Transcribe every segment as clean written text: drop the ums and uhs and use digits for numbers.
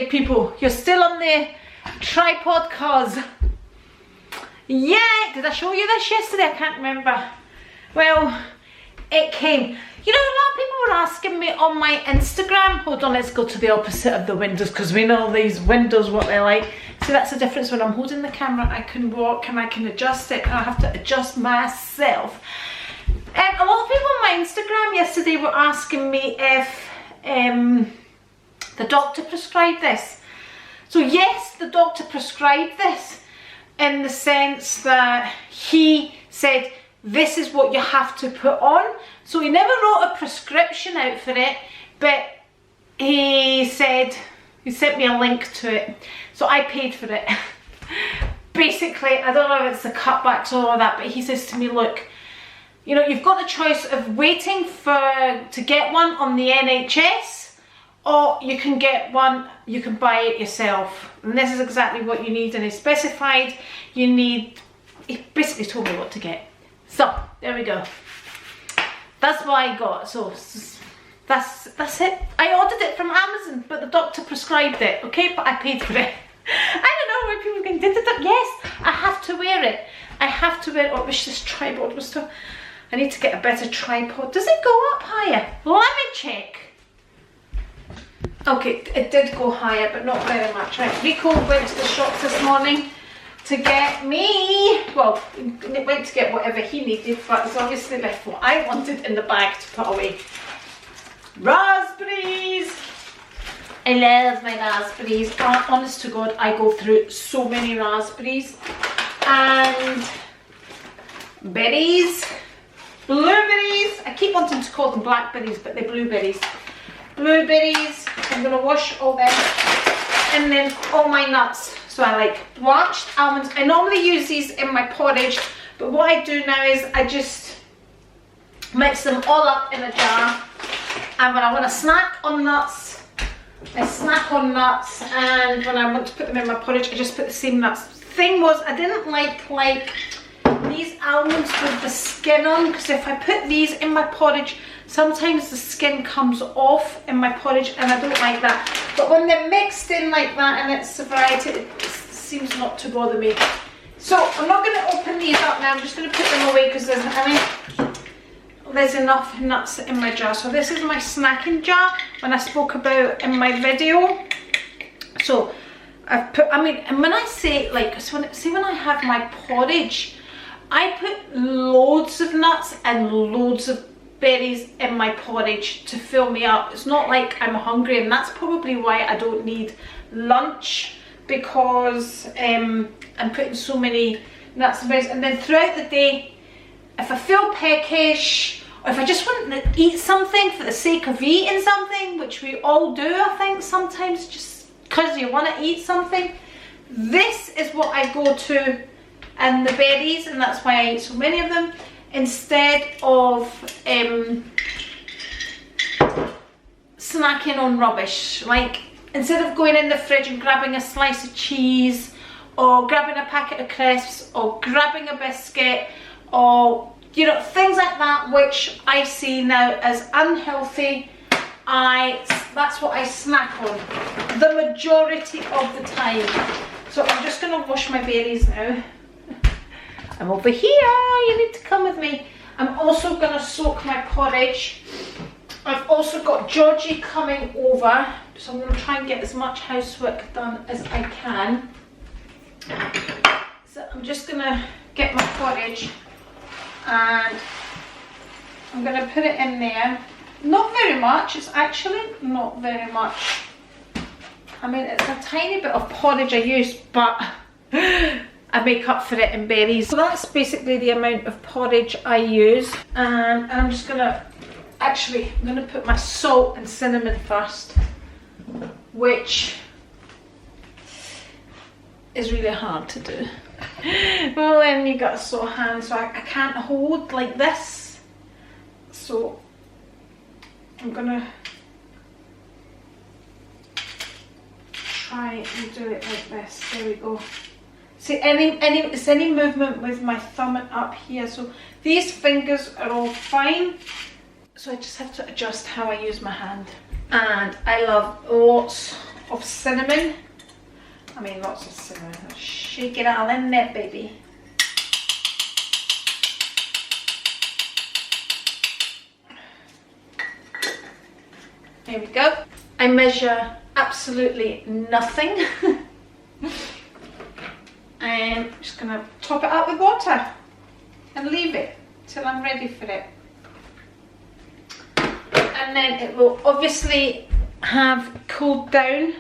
people. You're still on the tripod cause. Yeah, did I show you this yesterday? I can't remember. Well, it came. You know, a lot of people were asking me on my Instagram. Hold on, let's go to the opposite of the windows because we know these windows what they're like. See, that's the difference. When I'm holding the camera, I can walk and I can adjust it, and I have to adjust myself. A lot of people on my Instagram yesterday were asking me if the doctor prescribed this. So yes, the doctor prescribed this in the sense that he said this is what you have to put on. So he never wrote a prescription out for it, but he said, he sent me a link to it. So I paid for it. Basically, I don't know if it's the cutbacks or all that, but he says to me, look, you know, you've got the choice of waiting to get one on the NHS, or you can get one, you can buy it yourself. And this is exactly what you need, and he specified you need, he basically told me what to get. So, there we go. That's what I got. So, that's it. I ordered it from Amazon, but the doctor prescribed it, okay? But I paid for it. I don't know where people are going, yes, I have to wear it. I have to wear it. Oh, I wish this tripod was still... I need to get a better tripod. Does it go up higher? Let me check. Okay, it did go higher, but not very much. Right, Rico went to the shops this morning to get me, well, he went to get whatever he needed, but he's obviously left what I wanted in the bag to put away. Raspberries! I love my raspberries. Honest to God, I go through so many raspberries. And berries. Blueberries. I keep wanting to call them blackberries, but they're blueberries. Blueberries. I'm going to wash all them. And then all my nuts. So I like blanched almonds. I normally use these in my porridge, but what I do now is I just mix them all up in a jar. And when I want to snack on nuts, I snack on nuts. And when I want to put them in my porridge, I just put the same nuts. Thing was, I didn't like these almonds with the skin on, because if I put these in my porridge, sometimes the skin comes off in my porridge, and I don't like that. But when they're mixed in like that and it's a variety, it seems not to bother me. So I'm not going to open these up now. I'm just going to put them away because there's enough nuts in my jar. So this is my snacking jar when I spoke about in my video. So I've put, and when I say like, so when I have my porridge, I put loads of nuts and loads of berries in my porridge to fill me up. It's not like I'm hungry, and that's probably why I don't need lunch, because I'm putting so many nuts and berries. And then throughout the day, if I feel peckish, or if I just want to eat something for the sake of eating something, which we all do, I think, sometimes just because you want to eat something, this is what I go to, and the berries, and that's why I eat so many of them, instead of snacking on rubbish. Like, instead of going in the fridge and grabbing a slice of cheese, or grabbing a packet of crisps, or grabbing a biscuit, or, you know, things like that, which I see now as unhealthy, that's what I snack on the majority of the time. So I'm just going to wash my berries now. I'm over here, you need to come with me. I'm also going to soak my porridge. I've also got Georgie coming over, so I'm going to try and get as much housework done as I can. So I'm just going to get my porridge, and I'm going to put it in there. Not very much, it's actually not very much. I mean, it's a tiny bit of porridge I use, but I make up for it in berries. So that's basically the amount of porridge I use. And I'm just gonna, actually, I'm gonna put my salt and cinnamon first, which is really hard to do. Well, then you got a sore hand, so I can't hold like this. So I'm gonna try and do it like this. There we go. See, any movement with my thumb up here. So these fingers are all fine. So I just have to adjust how I use my hand. And I love lots of cinnamon. I mean, lots of cinnamon. Shake it all in there, baby. There we go. I measure absolutely nothing. And I'm just going to top it up with water and leave it till I'm ready for it. And then it will obviously have cooled down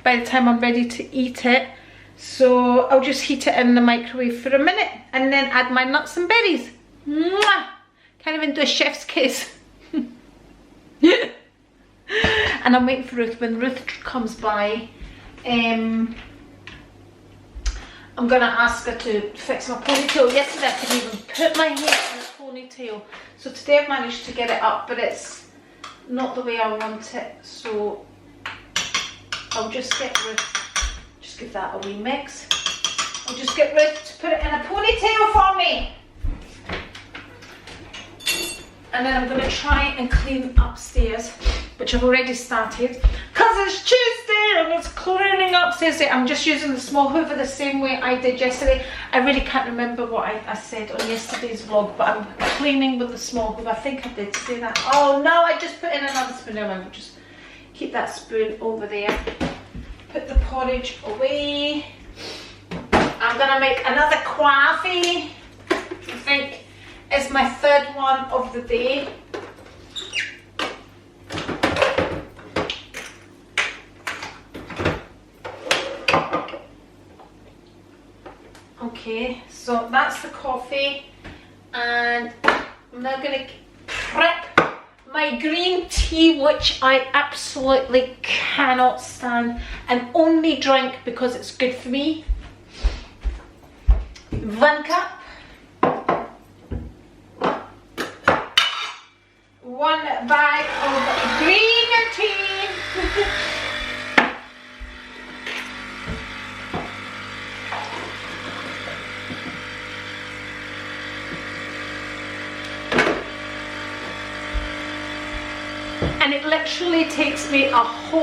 by the time I'm ready to eat it. So I'll just heat it in the microwave for a minute and then add my nuts and berries. Mwah! Can't even do a chef's kiss. And I'm waiting for Ruth. When Ruth comes by, I'm gonna ask her to fix my ponytail. Yesterday I couldn't even put my hair in a ponytail, so today I've managed to get it up, but it's not the way I want it. So I'll just get Ruth, just give that a wee mix. I'll just get Ruth to put it in a ponytail for me. And then I'm going to try and clean upstairs, which I've already started, because it's Tuesday and it's cleaning upstairs. I'm just using the small hoover the same way I did yesterday. I really can't remember what I said on yesterday's vlog, but I'm cleaning with the small hoover. I think I did say that. Oh no, I just put in another spoon. Now I'll just keep that spoon over there. Put the porridge away. I'm going to make another coffee. I think it's my third one of the day. Okay, so that's the coffee, and I'm now going to prep my green tea, which I absolutely cannot stand and only drink because it's good for me. 1 cup. 1 bag of green tea. And it literally takes me a whole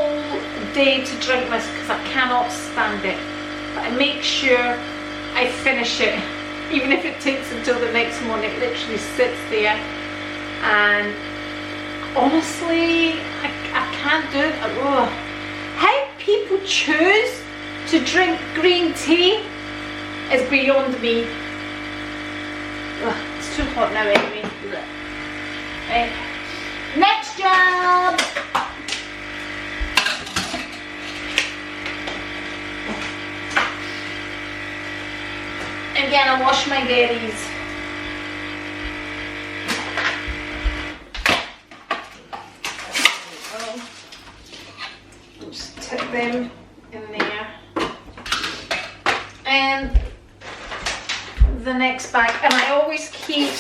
day to drink this because I cannot stand it. But I make sure I finish it, even if it takes until the next morning. It literally sits there, and honestly, I can't do it. Ugh. How people choose to drink green tea is beyond me. Ugh, it's too hot now anyway. Right. Next job! Again, I wash my berries. Just tip them in there. And the next bag, and I always keep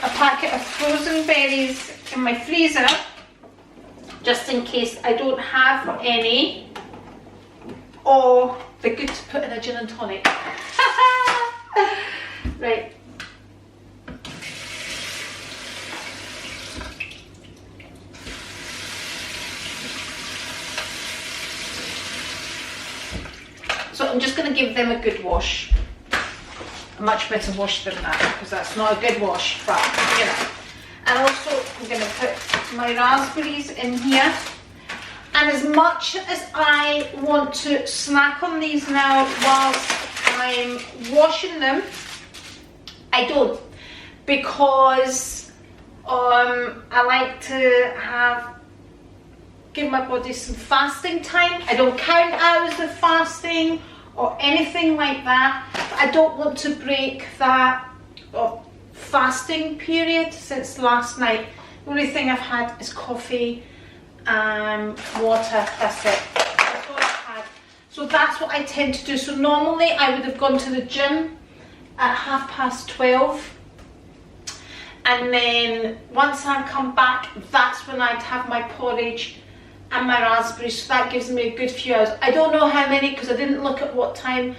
a packet of frozen berries in my freezer just in case I don't have any, or they're good to put in a gin and tonic. Right. So I'm just going to give them a good wash. A much better wash than that, because that's not a good wash, but you know. And also I'm going to put my raspberries in here. And as much as I want to snack on these now whilst I'm washing them, I don't, because I like to give my body some fasting time. I don't count hours of fasting or anything like that. But I don't want to break that fasting period since last night. The only thing I've had is coffee and water. That's it. That's all I've had. So that's what I tend to do. So normally I would have gone to the gym at 12:30, and then once I come back, that's when I'd have my porridge and my raspberries. So that gives me a good few hours. I don't know how many because I didn't look at what time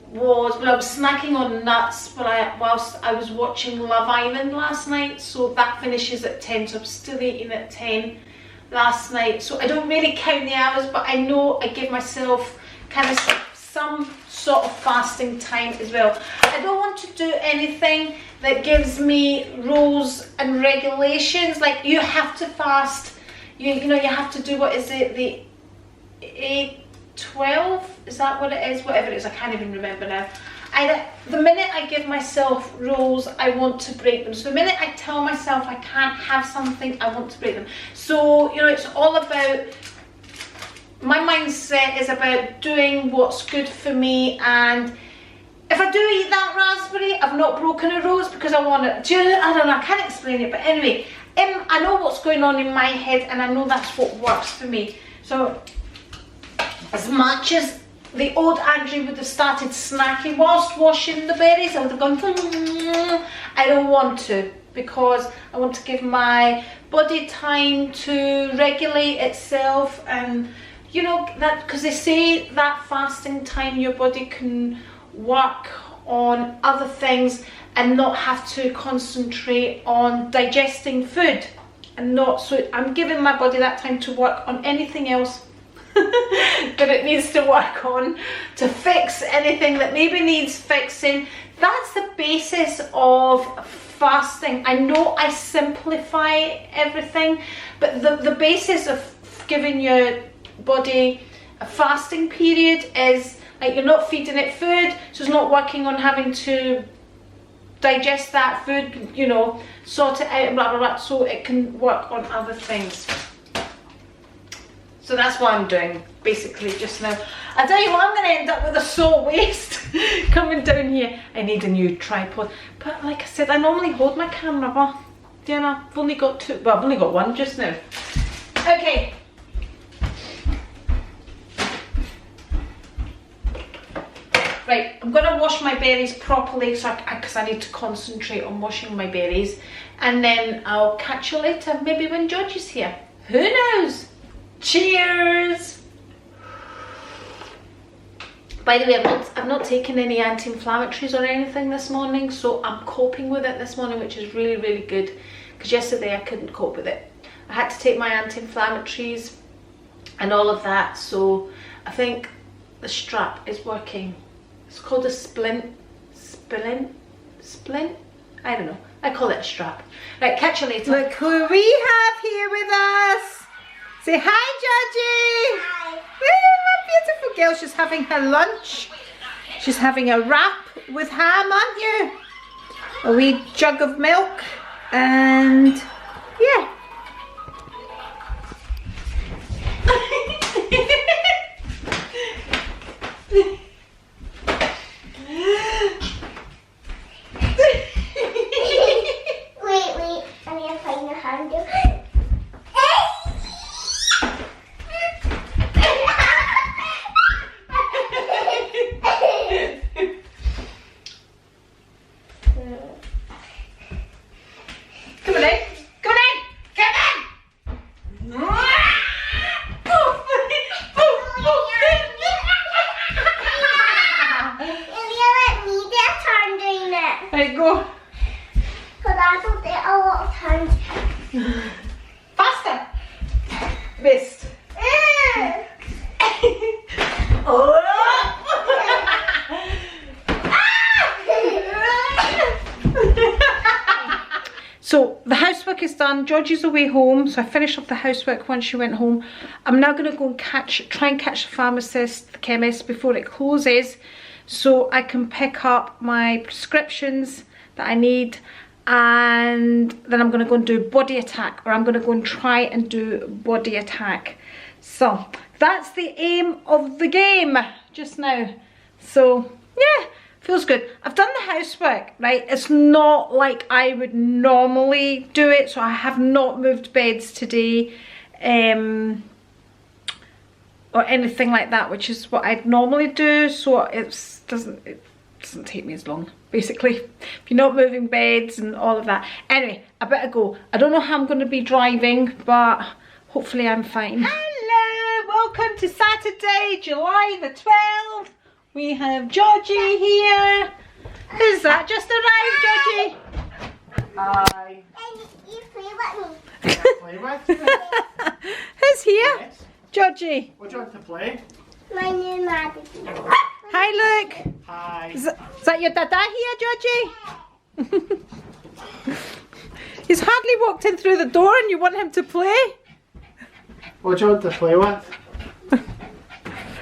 was, but I was snacking on nuts whilst I was watching Love Island last night. So that finishes at 10, so I'm still eating at 10. last night, so I don't really count the hours, but I know I give myself kind of some sort of fasting time as well. I don't want to do anything that gives me rules and regulations, like you have to fast, you know, you have to do, what is it, the 8-12, is that what it is? Whatever it is, I can't even remember now. The minute I give myself rules, I want to break them. So the minute I tell myself I can't have something, I want to break them. So, you know, it's all about, my mindset is about doing what's good for me, and if I do eat that raspberry, I've not broken a rose because I want it. I don't know, I can't explain it, but anyway, I know what's going on in my head, and I know that's what works for me. So, as much as the old Andri would have started snacking whilst washing the berries, I would have gone, I don't want to, because I want to give my body time to regulate itself, and you know, that, because they say that fasting time your body can work on other things and not have to concentrate on digesting food, and not, so I'm giving my body that time to work on anything else that it needs to work on, to fix anything that maybe needs fixing. That's the basis of fasting. I know I simplify everything, but the basis of giving your body a fasting period is like you're not feeding it food, so it's not working on having to digest that food, you know, sort it out and blah blah blah, so it can work on other things. So that's what I'm doing basically just now. I tell you what, I'm going to end up with a sore waist coming down here. I need a new tripod, but like I said, I normally hold my camera, but you know, I've only got two, well, I've only got one just now. Okay. Right, I'm going to wash my berries properly, so because I need to concentrate on washing my berries, and then I'll catch you later, maybe when George is here. Who knows? Cheers! By the way, I've not taken any anti-inflammatories or anything this morning, so I'm coping with it this morning, which is really, really good, because yesterday I couldn't cope with it. I had to take my anti-inflammatories and all of that, so I think the strap is working. It's called a splint? I don't know. I call it a strap. Right, catch you later. Look who we have here with us. Say hi, Georgie. Hi. Woo, my beautiful girl. She's having her lunch. She's having a wrap with ham, aren't you? A wee jug of milk. And yeah. Wait, I need to find the handle. So the housework is done. Georgie's away home, so I finished off the housework once she went home. I'm now going to go and try and catch the pharmacist, the chemist, before it closes, so I can pick up my prescriptions that I need, and then I'm going to go and do Body Attack, or I'm going to go and try and do Body Attack. So that's the aim of the game just now. So yeah, feels good. I've done the housework, right? It's not like I would normally do it, so I have not moved beds today or anything like that, which is what I'd normally do, so it doesn't take me as long, basically, if you're not moving beds and all of that. Anyway, I better go. I don't know how I'm going to be driving, but hopefully I'm fine. Hello, welcome to Saturday, July the 12th. We have Georgie here. Who's that? Just arrived, Georgie. Hi. You play with me. Play with me. Georgie? What do you want to play? My new Maddie. Hi, Luke. Hi. Is that your dada here, Georgie? He's hardly walked in through the door and you want him to play? What do you want to play with?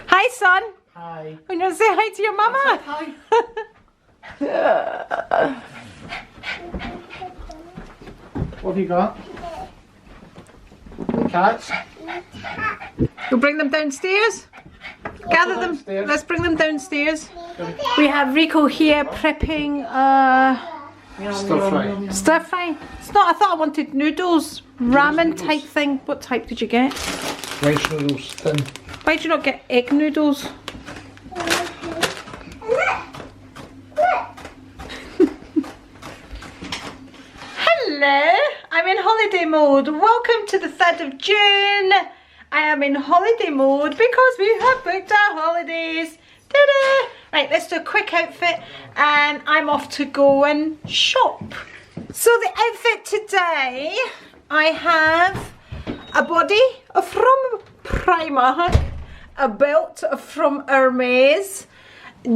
Hi, son. Hi. You want to say hi to your mama? Hi. What have you got? Cats? We'll bring them downstairs. Gather them. Downstairs. Let's bring them downstairs. We have Rico here prepping Stir fry. stir fry. It's not. I thought I wanted noodles, ramen type thing. What type did you get? Rice noodles, thin. Why did you not get egg noodles? Hello, I'm in holiday mode. Welcome to the 3rd of June. I am in holiday mode because we have booked our holidays. Ta-da! Right, let's do a quick outfit and I'm off to go and shop. So the outfit today, I have a body from Primark, a belt from Hermes,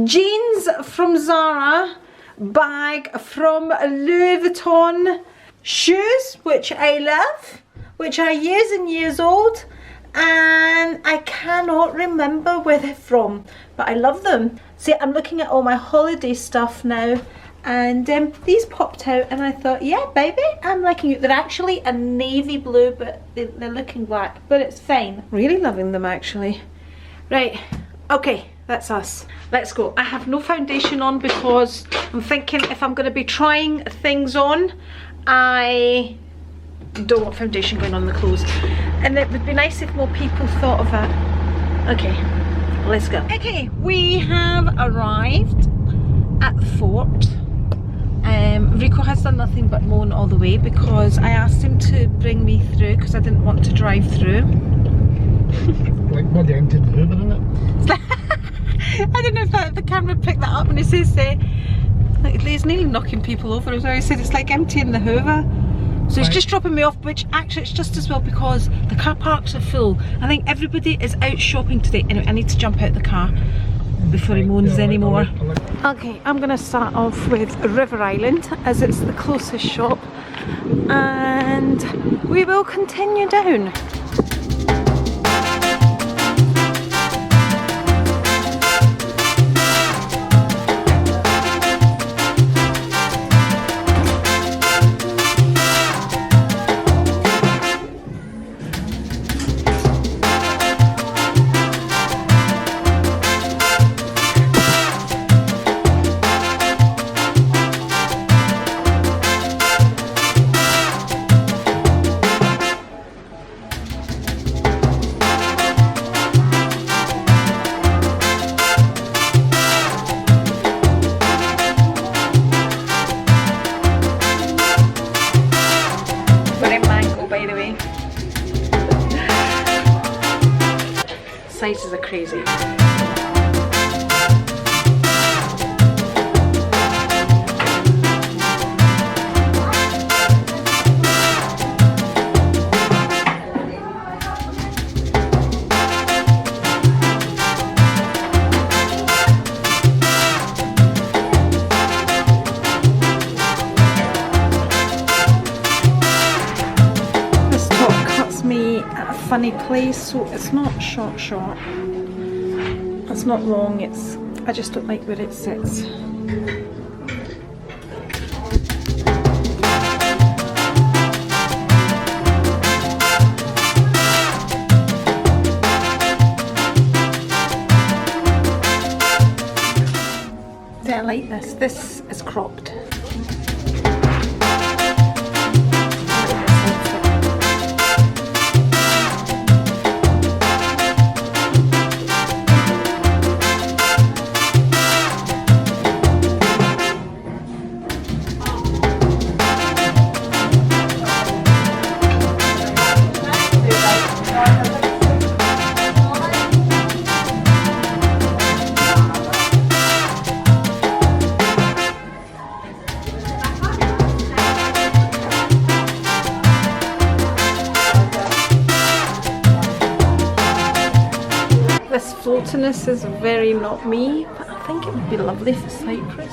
jeans from Zara, bag from Louis Vuitton, shoes which I love, which are years and years old, and I cannot remember where they're from, but I love them. See, I'm looking at all my holiday stuff now, and these popped out and I thought, yeah baby, I'm liking it. They're actually a navy blue, but they're looking black, but it's fine. Really loving them actually. Right, okay, that's us. Let's go. I have no foundation on because I'm thinking if I'm going to be trying things on, I don't want foundation going on the clothes, and it would be nice if more people thought of that. Okay, let's go. Okay, we have arrived at the fort. Rico has done nothing but moan all the way because I asked him to bring me through because I didn't want to drive through. Like bloody empty the Hoover in it. I don't know if the camera picked that up, and it says like he's nearly knocking people over as well. He said it's like emptying the Hoover. So he's just dropping me off, which actually it's just as well because the car parks are full. I think everybody is out shopping today. Anyway, I need to jump out the car before he moans anymore. Okay, I'm going to start off with River Island as it's the closest shop, and we will continue down. Sizes are crazy. This top cuts me at a funny place, so it's not short. It's not long, I just don't like where it sits. Do I like this? This is cropped. floatiness is very not me, but I think it would be lovely for Cyprus.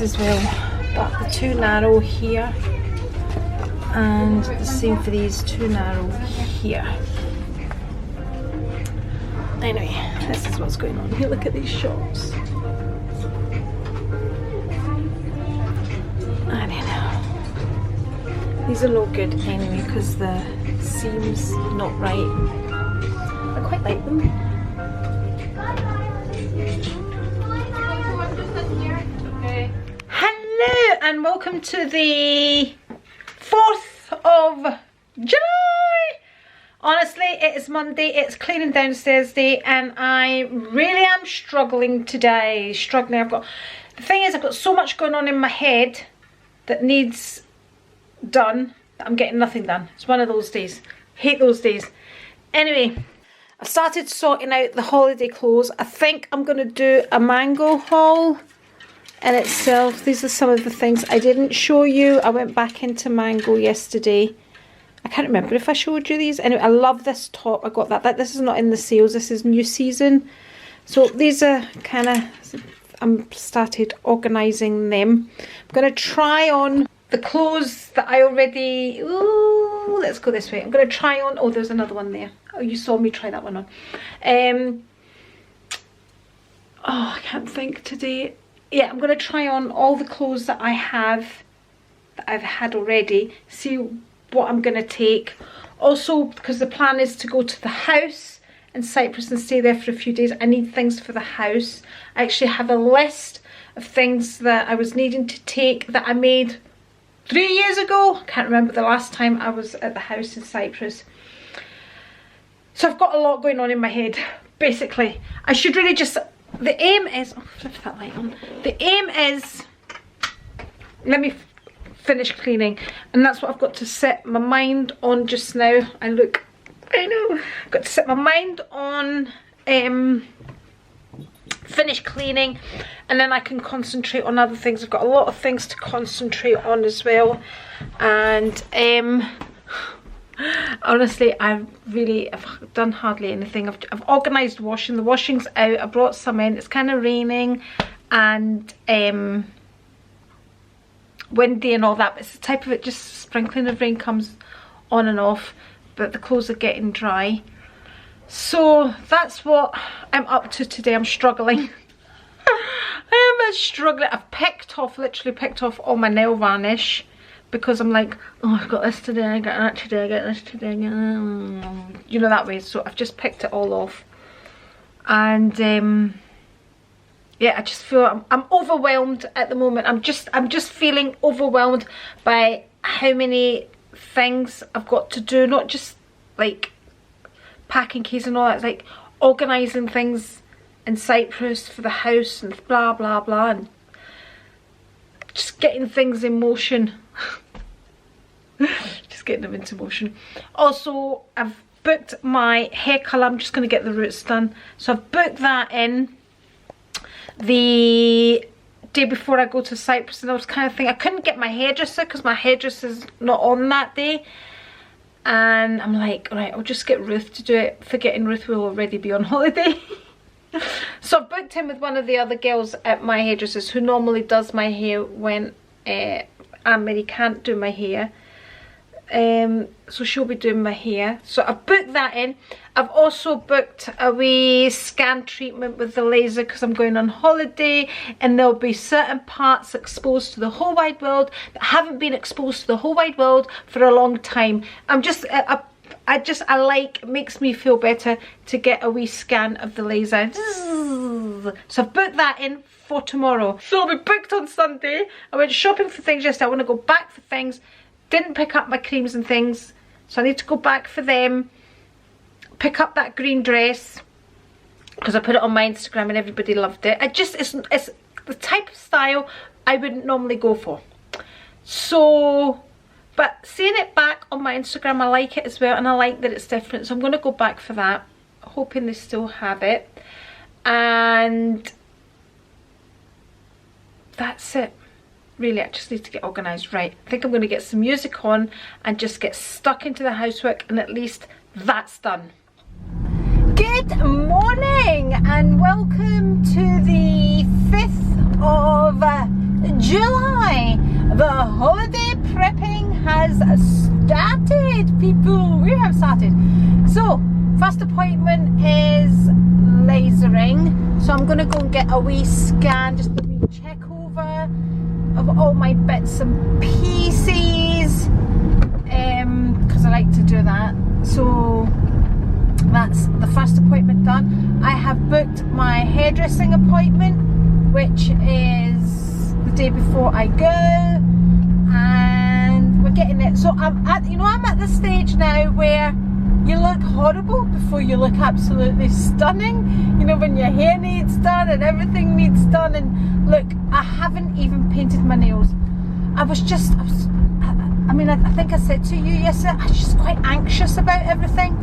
As well, but the too narrow here, and the same for these, too narrow here. Anyway, this is what's going on here. Look at these shops. I don't know. These are no good anyway because the seam's not right. I quite like them. Hello and welcome to the 4th of July. Honestly, it is Monday, it's cleaning downstairs day, and I really am struggling today. The thing is, I've got so much going on in my head that needs done that I'm getting nothing done. It's one of those days. Hate those days. Anyway, I've started sorting out the holiday clothes. I think I'm going to do a mango haul in itself. These are some of the things I didn't show you. I went back into mango yesterday. I can't remember if I showed you these. Anyway, I love this top. I got that. This is not in the sales. This is new season. So these are kind of, I'm started organising them. I'm going to try on the clothes that I already, ooh, let's go this way. I'm going to try on, oh, there's another one there. Oh, you saw me try that one on. Oh, I can't think today. Yeah, I'm going to try on all the clothes that I have, that I've had already, see what I'm going to take. Also, because the plan is to go to the house in Cyprus and stay there for a few days, I need things for the house. I actually have a list of things that I was needing to take that I made 3 years ago. I can't remember the last time I was at the house in Cyprus. So I've got a lot going on in my head, basically. I should really just... The aim is, oh, flip that light on. The aim is, let me finish cleaning, and that's what I've got to set my mind on just now. I know, I've got to set my mind on finish cleaning, and then I can concentrate on other things. I've got a lot of things to concentrate on as well, and honestly, I've done hardly anything. I've organised washing. The washing's out. I brought some in. It's kind of raining and windy and all that, but it's the type of it, just sprinkling of rain comes on and off, but the clothes are getting dry. So that's what I'm up to today. I'm struggling. I am struggling. I've literally picked off all my nail varnish, because I'm like, oh, I've got this today, I got that today, I got this today, you know, that way. So I've just picked it all off, and yeah, I just feel I'm overwhelmed at the moment. I'm just feeling overwhelmed by how many things I've got to do, not just like packing keys and all that. It's like organising things in Cyprus for the house and blah blah blah, and just getting things in motion. Just getting them into motion. Also, I've booked my hair colour. I'm just going to get the roots done. So I've booked that in the day before I go to Cyprus, and I was kind of thinking I couldn't get my hairdresser because my hairdresser's not on that day. And I'm like, right, I'll just get Ruth to do it, forgetting Ruth will already be on holiday. So I've booked in with one of the other girls at my hairdressers who normally does my hair when Anne-Marie can't do my hair. So she'll be doing my hair. So I've booked that in. I've also booked a wee scan treatment with the laser because I'm going on holiday, and there'll be certain parts exposed to the whole wide world that haven't been exposed to the whole wide world for a long time. I like, it makes me feel better to get a wee scan of the laser. So I've booked that in for tomorrow. So we booked on Sunday. I went shopping for things yesterday. I want to go back for things. Didn't pick up my creams and things, so I need to go back for them. Pick up that green dress because I put it on my Instagram and everybody loved it. It's the type of style I wouldn't normally go for. So, but seeing it back on my Instagram, I like it as well, and I like that it's different. So I'm going to go back for that, hoping they still have it. And that's it. Really, I just need to get organised. Right, I think I'm going to get some music on and just get stuck into the housework, and at least that's done. Good morning and welcome to the 5th of July. The holiday prepping has started, people. We have started. So, first appointment is lasering. So I'm going to go and get a wee scan, just a wee check over of all my bits and pieces, because I like to do that. So that's the first appointment done. I have booked my hairdressing appointment, which is the day before I go, and we're getting it. So I'm at the stage now where you look horrible before you look absolutely stunning. You know, when your hair needs done and everything needs done. And look, I haven't even painted my nails. I think I said to you yesterday, I was just quite anxious about everything.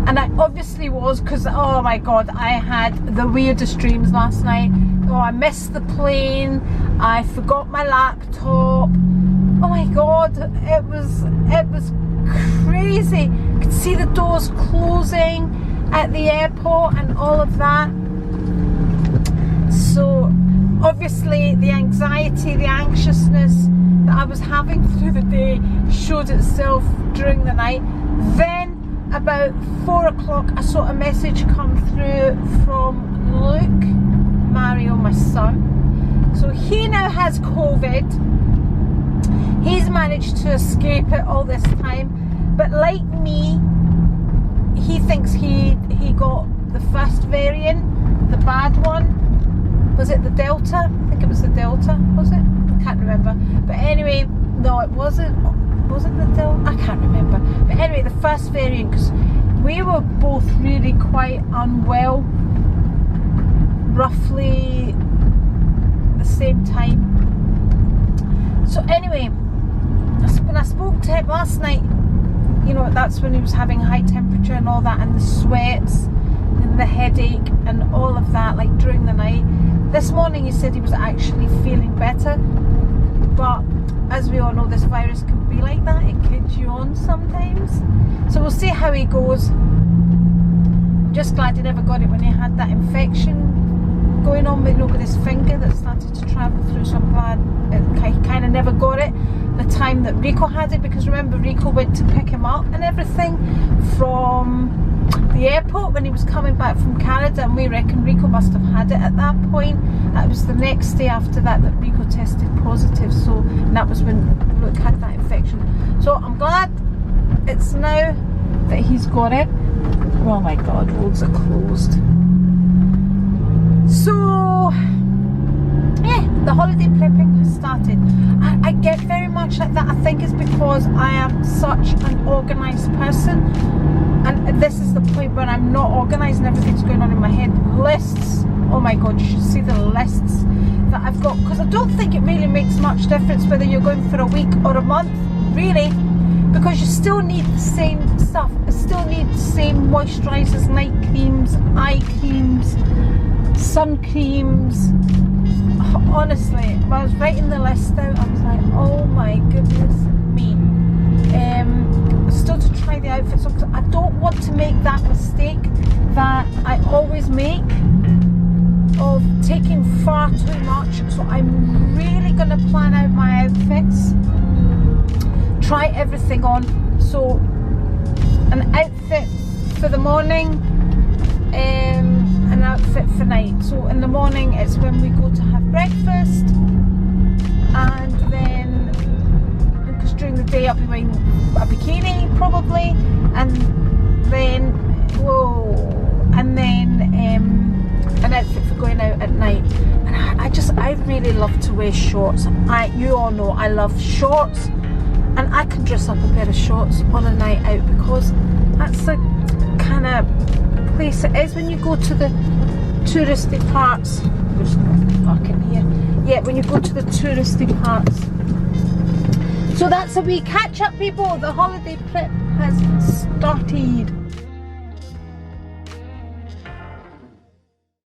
And I obviously was, because oh my god, I had the weirdest dreams last night. Oh, I missed the plane, I forgot my laptop. Oh my god, it was crazy. I could see the doors closing at the airport and all of that. So obviously the anxiety, the anxiousness that I was having through the day showed itself during the night. Then about 4 o'clock I saw a message come through from Luke, Mario, my son. So he now has COVID. He's managed to escape it all this time, but like me, he thinks he got the first variant, the bad one. Was it the Delta? I think it was the Delta, was it? I can't remember. But anyway, no, it wasn't. Was it the Delta? I can't remember. But anyway, the first variant, because we were both really quite unwell, roughly the same time. So anyway, when I spoke to him last night, you know, that's when he was having high temperature and all that, and the sweats and the headache and all of that, like during the night. This morning he said he was actually feeling better, but as we all know, this virus can be like that. It kids you on sometimes. So we'll see how he goes. I'm just glad he never got it when he had that infection going on with, you know, with his finger that started to travel through. So I'm glad he kind of never got it the time that Rico had it, because remember, Rico went to pick him up and everything from the airport when he was coming back from Canada, and we reckon Rico must have had it at that point. That was the next day after that Rico tested positive, so, and that was when Luke had that infection. So I'm glad it's now that he's got it. Oh my god, roads are closed. So yeah, the holiday prepping has started. I get very much like that. I think it's because I am such an organised person, and this is the point where I'm not organised and everything's going on in my head. Lists, oh my god, you should see the lists that I've got, because I don't think it really makes much difference whether you're going for a week or a month, really, because you still need the same stuff. I still need the same moisturisers, night creams, eye creams, sun creams. Honestly, when I was writing the list out, I was like, oh my goodness me. Still to try the outfits on, because I don't want to make that mistake that I always make of taking far too much. So I'm really going to plan out my outfits, try everything on. So an outfit for the morning, an outfit for night. So in the morning it's when we go to have breakfast, and then because during the day I'll be wearing a bikini probably, and then an outfit for going out at night. And I really love to wear shorts. You all know I love shorts, and I can dress up a pair of shorts on a night out because that's the kind of place it is when you go to the touristy parts. There's dark in here. Yeah, when you go to the touristy parts. So that's a wee catch up, people. The holiday trip has started.